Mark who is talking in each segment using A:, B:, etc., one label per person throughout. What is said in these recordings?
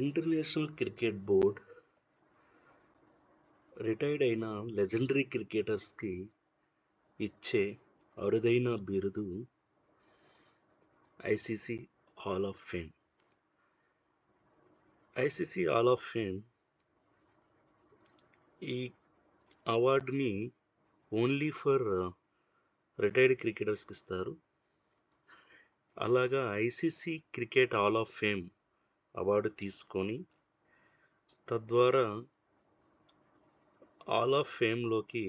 A: International cricket board retired అయిన legendary క్రికెటర్స్కి ఇచ్చే అరుదైన బిరుదు ICC hall of fame. ICC hall of fame ఈ అవార్డుని ఓన్లీ ఫర్ రిటైర్డ్ క్రికెటర్స్కి ఇస్తారు. అలాగా ICC cricket hall of fame award తీసుకొని తద్వారా హాల్ ఆఫ్ ఫేమ్లోకి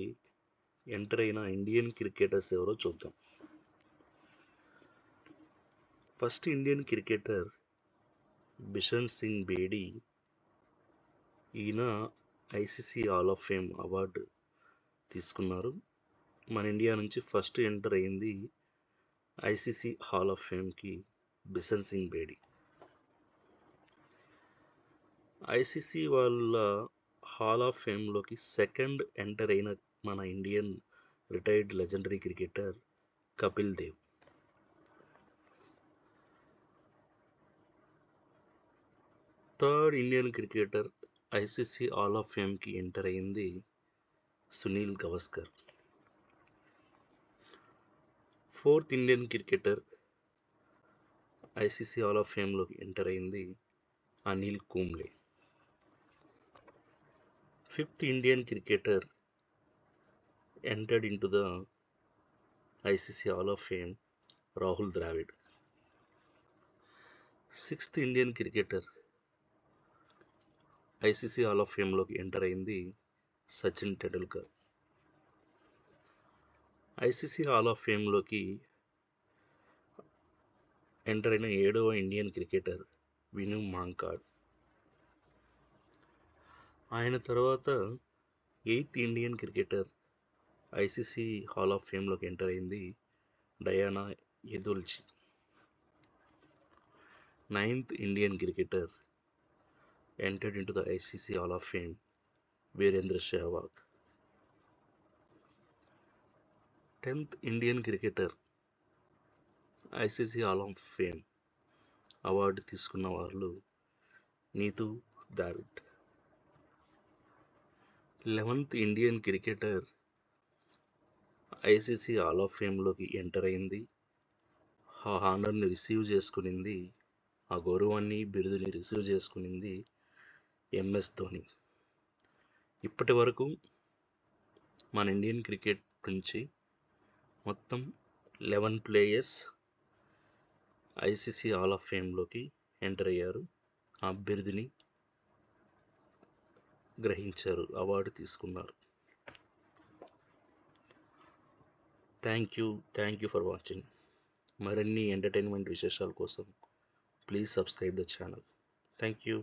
A: ఎంటర్ అయిన ఇండియన్ క్రికెటర్స్ ఎవరో చూద్దాం. First Indian cricketer Bishan Singh Bedi. ఈయన ICC hall of fame award తీసుకున్నారు. మన ఇండియా నుంచి ఫస్ట్ ఎంటర్ అయింది ఐసీసీ హాల్ ఆఫ్ ఫేమ్కి బిషన్ సింగ్ బేడీ. ఐసీసీ వాళ్ళ హాల్ ఆఫ్ ఫేమ్లోకి సెకండ్ ఎంటర్ అయిన మన Indian retired legendary cricketer Kapil Dev. Third Indian cricketer ICC hall of ఫేమ్కి ఎంటర్ అయింది Sunil Gavaskar. Fourth Indian cricketer ICC hall of ఫేమ్లోకి ఎంటర్ అయింది Anil Kumble. Fifth Indian cricketer entered into the ICC Hall of Fame Rahul Dravid. Sixth Indian cricketer ICC hall of ఫేమ్లోకి enter అయింది Sachin Tendulkar. ICC hall of ఫేమ్లోకి enter అయిన 7వ Indian cricketer Vinoo మాంకాడ్. ఆయన తర్వాత 8th Indian cricketer ICC hall of ఫేమ్లోకి ఎంటర్ అయింది Diana Edulji. 9th Indian cricketer entered into the ICC Hall of Fame Virender Sehwag. 10th Indian cricketer ICC hall of fame award తీసుకున్న వాళ్ళు Neetu Dravid. 11th Indian cricketer ICC hall of ఫేమ్లోకి enter అయింది, ఆ హానర్ని receive చేసుకునింది, ఆ గౌరవాన్ని బిరుదుని రిసీవ్ చేసుకునింది ఎంఎస్ ధోని. ఇప్పటి వరకు మన ఇండియన్ క్రికెట్ నుంచి మొత్తం 11 ప్లేయర్స్ ఐసీసీ హాల్ ఆఫ్ ఫేమ్లోకి ఎంటర్ అయ్యారు, ఆ బిరుదుని గ్రహించారు, అవార్డు తీసుకున్నారు. Thank you for watching. మరిన్ని ఎంటర్టైన్మెంట్ విశేషాల కోసం please subscribe the channel. Thank you.